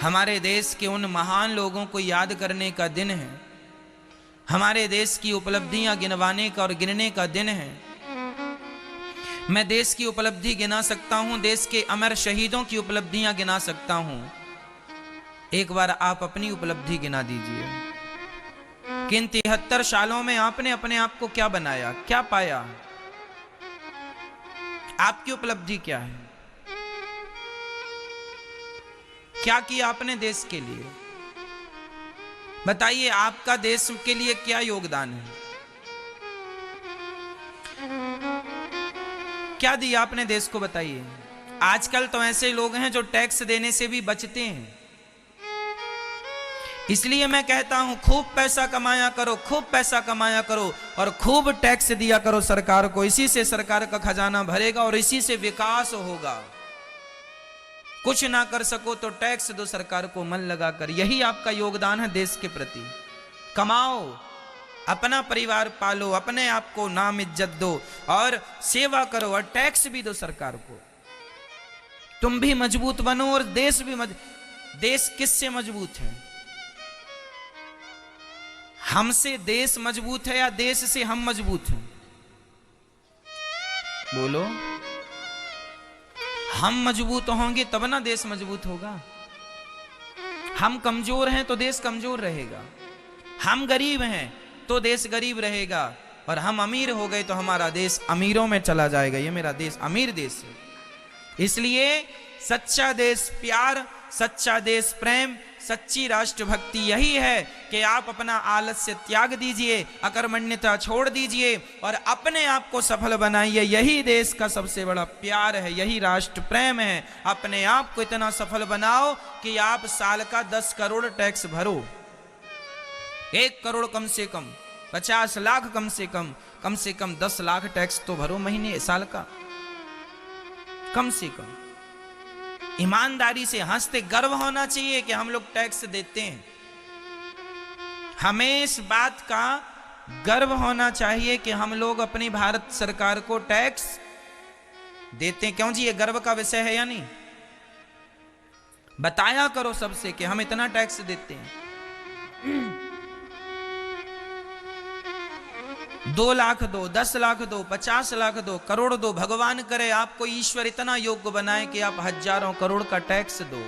हमारे देश के उन महान लोगों को याद करने का दिन है, हमारे देश की उपलब्धियां गिनवाने का और गिनने का दिन है। मैं देश की उपलब्धि गिना सकता हूं, देश के अमर शहीदों की उपलब्धियां गिना सकता हूं। एक बार आप अपनी उपलब्धि गिना दीजिए कि इन 73 सालों में आपने अपने आप को क्या बनाया, क्या पाया, आपकी उपलब्धि क्या है, क्या किया आपने देश के लिए। बताइए आपका देश के लिए क्या योगदान है, क्या दिया आपने देश को, बताइए। आजकल तो ऐसे लोग हैं जो टैक्स देने से भी बचते हैं। इसलिए मैं कहता हूं खूब पैसा कमाया करो, खूब पैसा कमाया करो और खूब टैक्स दिया करो सरकार को। इसी से सरकार का खजाना भरेगा और इसी से विकास होगा। कुछ ना कर सको तो टैक्स दो सरकार को मन लगाकर, यही आपका योगदान है देश के प्रति। कमाओ, अपना परिवार पालो, अपने आप को नाम इज्जत दो और सेवा करो और टैक्स भी दो सरकार को। तुम भी मजबूत बनो और देश भी देश किससे मजबूत है? हमसे देश मजबूत है या देश से हम मजबूत हैं? बोलो। हम मजबूत होंगे तब ना देश मजबूत होगा। हम कमजोर हैं तो देश कमजोर रहेगा। हम गरीब हैं तो देश गरीब रहेगा और हम अमीर हो गए तो हमारा देश अमीरों में चला जाएगा। ये मेरा देश अमीर देश है। इसलिए सच्चा देश प्यार, सच्चा देश प्रेम, सच्ची राष्ट्रभक्ति यही है कि आप अपना आलस्य त्याग दीजिए, अकर्मण्यता छोड़ दीजिए और अपने आप को सफल बनाइए। यही देश का सबसे बड़ा प्यार है, यही राष्ट्र प्रेम है। अपने आप को इतना सफल बनाओ कि आप साल का 10 करोड़ टैक्स भरो। 1 करोड़ कम से कम, 50 लाख कम से कम 10 लाख टैक्स तो भरो महीने, साल का कम से कम। ईमानदारी से हंसते गर्व होना चाहिए कि हम लोग टैक्स देते हैं। हमें इस बात का गर्व होना चाहिए कि हम लोग अपनी भारत सरकार को टैक्स देते हैं। क्यों जी, ये गर्व का विषय है या नहीं? बताया करो सबसे कि हम इतना टैक्स देते हैं। 2 लाख दो, 10 लाख दो, 50 लाख दो, करोड़ दो, भगवान करे आपको ईश्वर इतना योग्य बनाए कि आप हजारों करोड़ का टैक्स दो।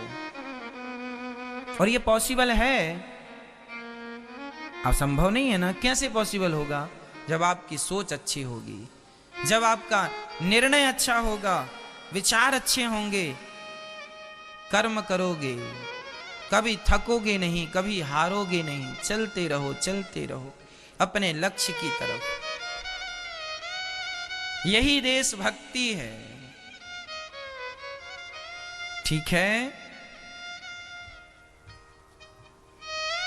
और ये पॉसिबल है? अब संभव नहीं है ना। कैसे पॉसिबल होगा? जब आपकी सोच अच्छी होगी, जब आपका निर्णय अच्छा होगा, विचार अच्छे होंगे, कर्म करोगे, कभी थकोगे नहीं, कभी हारोगे नहीं, चलते रहो, चलते रहो अपने लक्ष्य की तरफ। यही देशभक्ति है। ठीक है,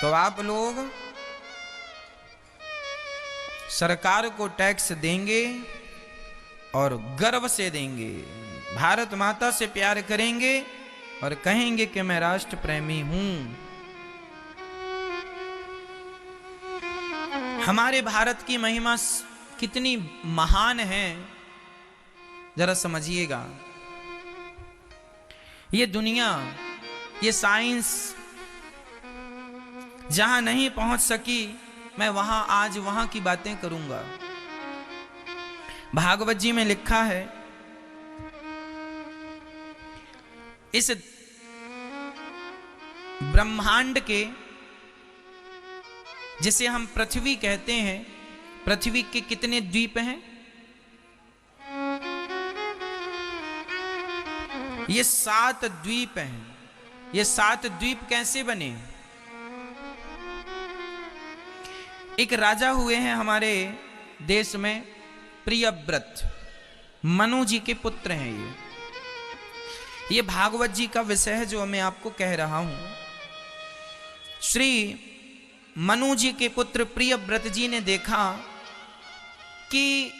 तो आप लोग सरकार को टैक्स देंगे और गर्व से देंगे, भारत माता से प्यार करेंगे और कहेंगे कि मैं राष्ट्र प्रेमी हूं। हमारे भारत की महिमा कितनी महान है, जरा समझिएगा। ये दुनिया, ये साइंस जहां नहीं पहुंच सकी, मैं वहां आज वहां की बातें करूंगा। भागवत जी में लिखा है, इस ब्रह्मांड के, जिसे हम पृथ्वी कहते हैं, पृथ्वी के कितने द्वीप हैं? ये 7 द्वीप हैं। ये 7 द्वीप कैसे बने? एक राजा हुए हैं हमारे देश में, प्रियव्रत, मनु जी के पुत्र हैं। ये भागवत जी का विषय है जो मैं आपको कह रहा हूं। श्री मनु जी के पुत्र प्रियव्रत जी ने देखा कि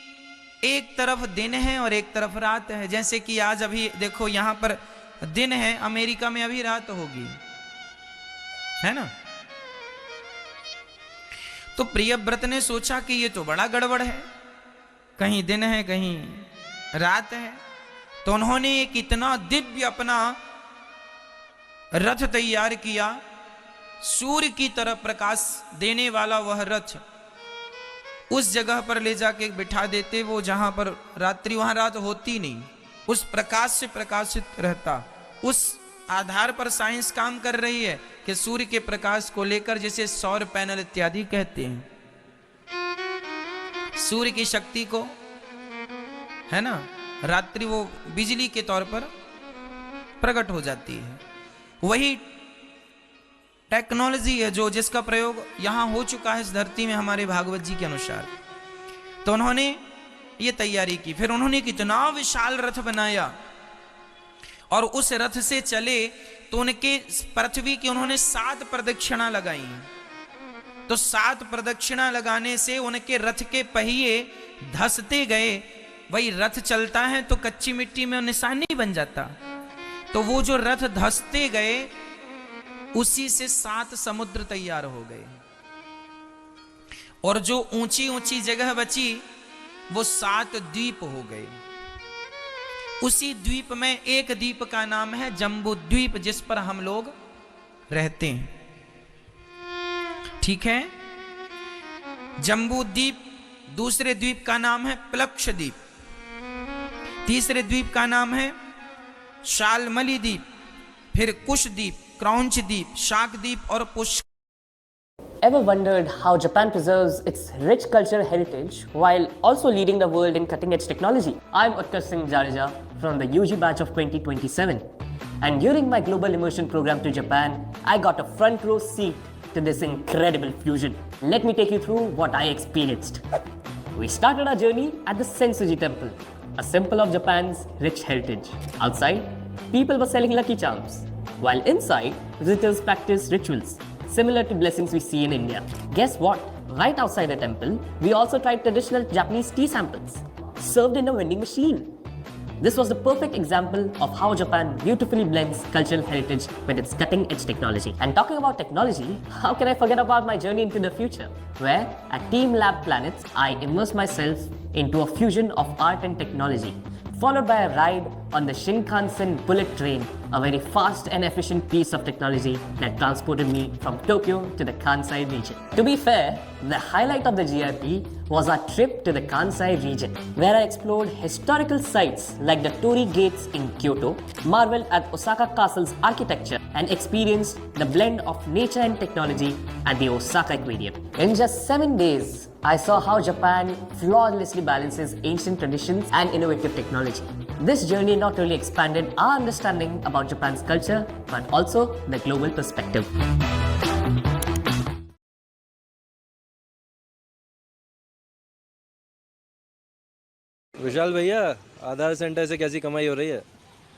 एक तरफ दिन है और एक तरफ रात है। जैसे कि आज अभी देखो यहां पर दिन है, अमेरिका में अभी रात होगी, है ना। तो प्रियव्रत ने सोचा कि ये तो बड़ा गड़बड़ है, कहीं दिन है कहीं रात है। तो उन्होंने एक इतना दिव्य अपना रथ तैयार किया, सूर्य की तरह प्रकाश देने वाला वह रथ उस जगह पर ले जाके बिठा देते, वो जहां पर रात्रि, वहां रात होती नहीं, उस प्रकाश से प्रकाशित रहता। उस आधार पर साइंस काम कर रही है कि सूर्य के प्रकाश को लेकर, जिसे सौर पैनल इत्यादि कहते हैं, सूर्य की शक्ति को, है ना, रात्रि वो बिजली के तौर पर प्रकट हो जाती है। वही टेक्नोलॉजी है जो जिसका प्रयोग यहां हो चुका है इस धरती में हमारे भागवत जी के अनुसार। तो उन्होंने ये तैयारी की, फिर उन्होंने कितना विशाल रथ बनाया और उस रथ से चले तो उनके पृथ्वी की उन्होंने 7 प्रदक्षिणा लगाई। तो 7 प्रदक्षिणा लगाने से उनके रथ के पहिए धंसते गए। वही रथ चलता है तो कच्ची मिट्टी में निशान नहीं बन जाता, तो वो जो रथ धंसते गए उसी से 7 समुद्र तैयार हो गए, और जो ऊंची ऊंची जगह बची वो 7 द्वीप हो गए। उसी द्वीप में एक द्वीप का नाम है जम्बू द्वीप, जिस पर हम लोग रहते हैं। ठीक है, जम्बू द्वीप। दूसरे द्वीप का नाम है प्लक्ष द्वीप। तीसरे द्वीप का नाम है शालमली द्वीप, फिर कुश द्वीप, क्रौंच द्वीप, शाक द्वीप और Pushkar. Ever wondered how Japan preserves its rich cultural heritage while also leading the world in cutting-edge technology? I'm Utkarsh Singh Jadeja from the UG batch of 2027. And during my global immersion program to Japan, I got a front row seat to this incredible fusion. Let me take you through what I experienced. We started our journey at the Sensoji Temple, a symbol of Japan's rich heritage. Outside, people were selling lucky charms, while inside, visitors practiced rituals similar to blessings we see in India. Guess what? Right outside the temple, we also tried traditional Japanese tea samples, served in a vending machine. This was the perfect example of how Japan beautifully blends cultural heritage with its cutting-edge technology. And talking about technology, how can I forget about my journey into the future, where at Team Lab Planets, I immersed myself into a fusion of art and technology, followed by a ride on the Shinkansen bullet train, a very fast and efficient piece of technology that transported me from Tokyo to the Kansai region. To be fair, the highlight of the GRP was our trip to the Kansai region, where I explored historical sites like the Torii Gates in Kyoto, marveled at Osaka Castle's architecture, and experienced the blend of nature and technology at the Osaka Aquarium. In just 7 days, I saw how Japan flawlessly balances ancient traditions and innovative technology. This journey not only expanded our understanding about Japan's culture, but also the global perspective. विशाल भैया, आधार centre से कैसी कमाई हो रही है?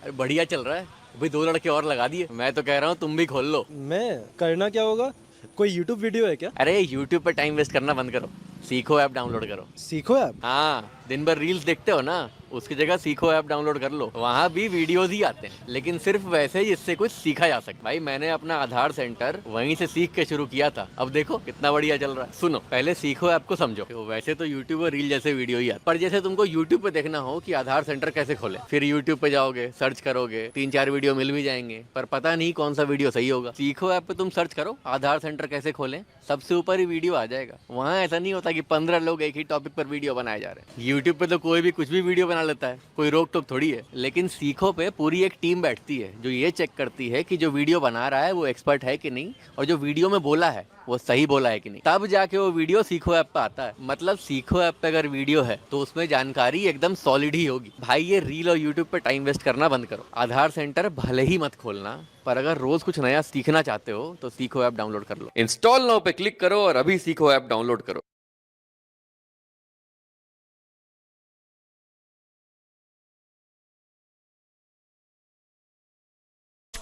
अरे बढ़िया चल रहा है भाई, 2 लड़के और लगा दिए। मैं तो कह रहा हूँ तुम भी खोल लो। मैं करना क्या होगा? कोई YouTube वीडियो है क्या? अरे YouTube पे टाइम वेस्ट करना बंद करो, सीखो ऐप डाउनलोड करो। सीखो ऐप? हाँ, दिन भर रील्स देखते हो ना, उसकी जगह सीखो ऐप डाउनलोड कर लो। वहाँ भी वीडियोस ही आते हैं, लेकिन सिर्फ वैसे जिससे कुछ सीखा जा सके। भाई मैंने अपना आधार सेंटर वहीं से सीख के शुरू किया था, अब देखो कितना बढ़िया चल रहा है। सुनो, पहले सीखो ऐप को समझो। तो वैसे तो यूट्यूब और रील जैसे वीडियो ही आते, पर जैसे तुमको यूट्यूब पे देखना हो कि आधार सेंटर कैसे खोले, फिर यूट्यूब पे जाओगे, सर्च करोगे, 3-4 वीडियो मिल भी जाएंगे, पर पता नहीं कौन सा वीडियो सही होगा। सीखो ऐप पे तुम सर्च करो आधार सेंटर कैसे खोलें, सबसे ऊपर ही वीडियो आ जाएगा। वहाँ ऐसा नहीं होता कि 15 लोग एक ही टॉपिक पर वीडियो बनाए जा रहे हैं। यूट्यूब पे तो कोई भी कुछ भी वीडियो बना लेता है, कोई रोक टोक थोड़ी है। लेकिन सीखो पे पूरी एक टीम बैठती है जो ये चेक करती है कि जो वीडियो बना रहा है वो एक्सपर्ट है कि नहीं, और जो वीडियो में बोला है वो सही बोला है कि नहीं, तब जाके वो वीडियो सीखो ऐप पे आता है। मतलब सीखो ऐप पे अगर वीडियो है तो उसमें जानकारी एकदम सॉलिड ही होगी। भाई ये रील और यूट्यूब पे टाइम वेस्ट करना बंद करो। आधार सेंटर भले ही मत खोलना, पर अगर रोज कुछ नया सीखना चाहते हो तो सीखो ऐप डाउनलोड कर लो। इंस्टॉल नाउ पे क्लिक करो और अभी सीखो ऐप डाउनलोड करो।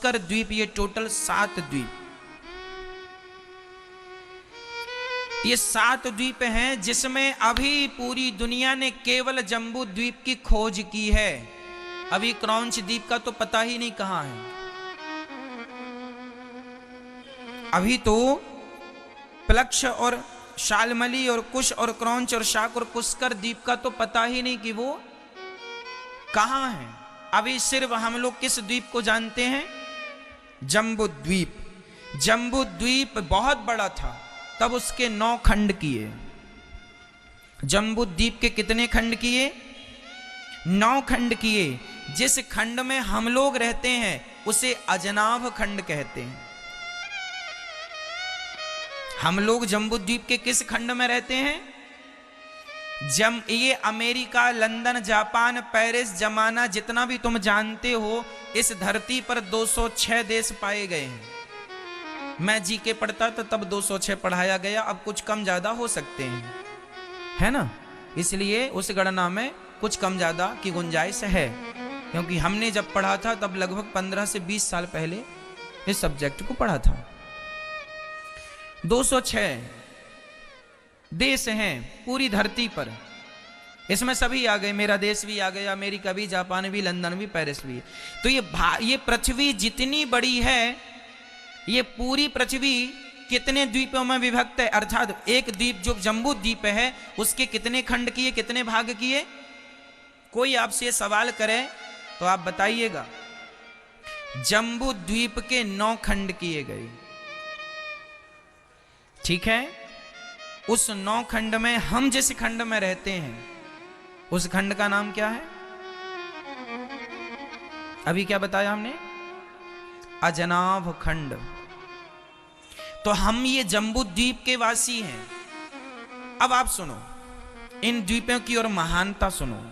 द्वीप, ये टोटल 7 द्वीप, ये 7 द्वीप हैं जिसमें अभी पूरी दुनिया ने केवल जम्बू द्वीप की खोज की है। अभी क्रौंच द्वीप का तो पता ही नहीं कहां है। अभी तो प्लक्ष और शालमली और कुश और क्रौंच और शाक और पुष्कर द्वीप का तो पता ही नहीं कि वो कहां है। अभी सिर्फ हम लोग किस द्वीप को जानते हैं? जम्बू द्वीप। जम्बू द्वीप बहुत बड़ा था, तब उसके 9 खंड किए। जम्बू द्वीप के कितने खंड किए? 9 खंड किए। जिस खंड में हम लोग रहते हैं उसे अजनाभ खंड कहते हैं। हम लोग जम्बू द्वीप के किस खंड में रहते हैं? ये अमेरिका, लंदन, जापान, पेरिस, जमाना, जितना भी तुम जानते हो, इस धरती पर 206 देश पाए गए हैं। मैं जीके पढ़ता था तब 206 पढ़ाया गया, अब कुछ कम ज्यादा हो सकते हैं, है ना? इसलिए उस गणना में कुछ कम ज्यादा की गुंजाइश है, क्योंकि हमने जब पढ़ा था तब लगभग 15 से 20 साल पहले इस सब्जेक्ट को पढ़ा था। 206 देश हैं पूरी धरती पर, इसमें सभी आ गए, मेरा देश भी आ गया, अमेरिका भी, जापान भी, लंदन भी, पेरिस भी। तो ये पृथ्वी जितनी बड़ी है, ये पूरी पृथ्वी कितने द्वीपों में विभक्त है? अर्थात एक द्वीप जो जम्बू द्वीप है उसके कितने खंड किए, कितने भाग किए? कोई आपसे सवाल करे तो आप बताइएगा। जम्बू द्वीप के 9 खंड किए गए, ठीक है? उस 9 खंड में हम जिस खंड में रहते हैं उस खंड का नाम क्या है? अभी क्या बताया हमने? अजनाभ खंड। तो हम ये जम्बू द्वीप के वासी हैं। अब आप सुनो, इन द्वीपों की और महानता सुनो।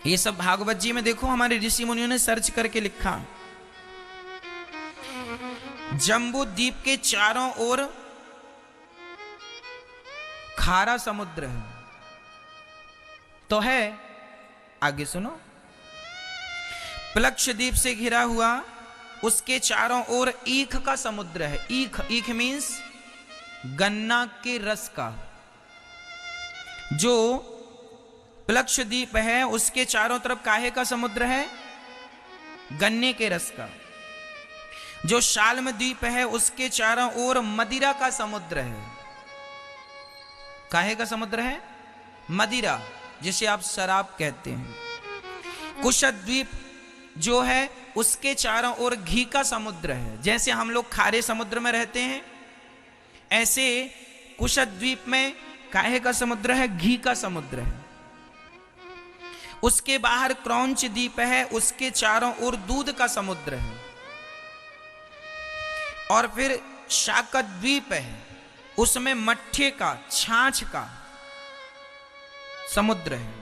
ये सब भागवत जी में देखो, हमारे ऋषि मुनियों ने सर्च करके लिखा। जम्बू द्वीप के चारों ओर खारा समुद्र है, तो है, आगे सुनो, प्लक्ष द्वीप से घिरा हुआ उसके चारों ओर ईख का समुद्र है। ईख, ईख मीन्स गन्ना के रस का। जो प्लक्ष द्वीप है उसके चारों तरफ काहे का समुद्र है? गन्ने के रस का। जो शाल्म द्वीप है उसके चारों ओर मदिरा का समुद्र है। काहे का समुद्र है? मदिरा, जिसे आप शराब कहते हैं। कुशद्वीप जो है उसके चारों ओर घी का समुद्र है। जैसे हम लोग खारे समुद्र में रहते हैं, ऐसे कुशद्वीप में काहे का समुद्र है? घी का समुद्र है। उसके बाहर क्रौंच द्वीप है, उसके चारों ओर दूध का समुद्र है। और फिर शाकत द्वीप है, उसमें मट्ठे का, छाछ का समुद्र है।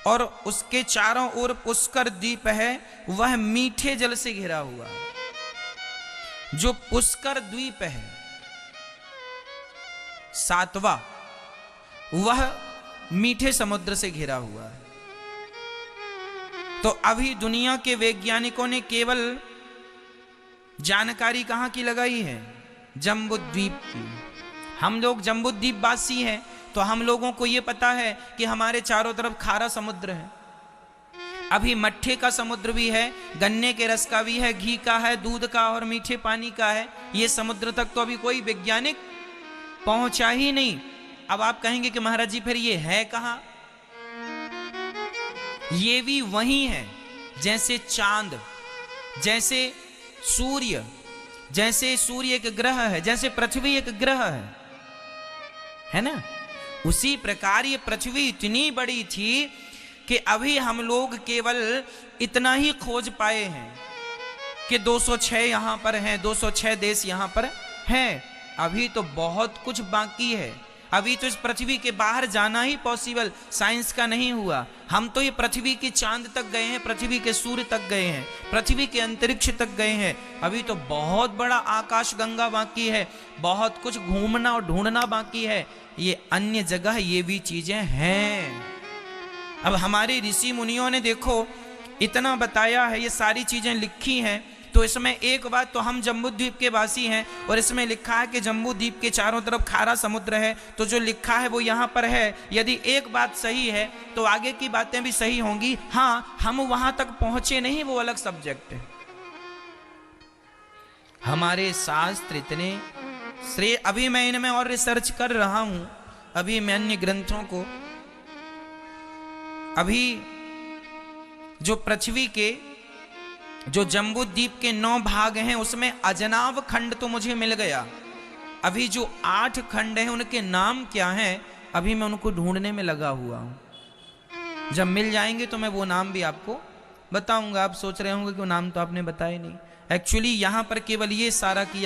और उसके चारों ओर पुष्कर द्वीप है, वह मीठे जल से घिरा हुआ है। जो पुष्कर द्वीप है 7वां, वह मीठे समुद्र से घिरा हुआ है। तो अभी दुनिया के वैज्ञानिकों ने केवल जानकारी कहां की लगाई है? जम्बू द्वीप की। हम लोग जम्बू द्वीप वासी हैं, तो हम लोगों को यह पता है कि हमारे चारों तरफ खारा समुद्र है। अभी मट्ठे का समुद्र भी है, गन्ने के रस का भी है, घी का है, दूध का और मीठे पानी का है। ये समुद्र तक तो अभी कोई वैज्ञानिक पहुंचा ही नहीं। अब आप कहेंगे कि महाराज जी फिर ये है कहां? ये भी वही है जैसे चांद, जैसे सूर्य, जैसे सूर्य एक ग्रह है, जैसे पृथ्वी एक ग्रह है ना? उसी प्रकार ये पृथ्वी इतनी बड़ी थी कि अभी हम लोग केवल इतना ही खोज पाए हैं कि 206 यहां पर हैं, 206 देश यहां पर हैं। अभी तो बहुत कुछ बाकी है। अभी तो इस पृथ्वी के बाहर जाना ही पॉसिबल साइंस का नहीं हुआ। हम तो ये पृथ्वी के चांद तक गए हैं, पृथ्वी के सूर्य तक गए हैं, पृथ्वी के अंतरिक्ष तक गए हैं। अभी तो बहुत बड़ा आकाश गंगा बाकी है, बहुत कुछ घूमना और ढूंढना बाकी है। ये अन्य जगह ये भी चीजें हैं। अब हमारे ऋषि मुनियों ने देखो इतना बताया है, ये सारी चीजें लिखी हैं। तो इसमें एक बात तो हम जम्बू द्वीप के वासी हैं, और इसमें लिखा है कि जम्बू द्वीप के चारों तरफ खारा समुद्र है। तो जो लिखा है वो यहाँ पर है। यदि एक बात सही है तो आगे की बातें भी सही होंगी। हाँ, हम वहां तक पहुंचे नहीं, वो अलग सब्जेक्ट है। हमारे शास्त्र इतने श्रेय, अभी मैं इनमें और रिसर्च कर रहा हूं, अभी मैं अन्य ग्रंथों को, अभी जो पृथ्वी के जो जम्बूद्वीप के 9 भाग हैं उसमें अजनाब खंड तो मुझे मिल गया, अभी जो 8 खंड हैं उनके नाम क्या हैं अभी मैं उनको ढूंढने में लगा हुआ हूं। जब मिल जाएंगे तो मैं वो नाम भी आपको बताऊंगा। आप सोच रहे होंगे कि वो नाम तो आपने बताए नहीं। एक्चुअली यहां पर केवल ये सारा किया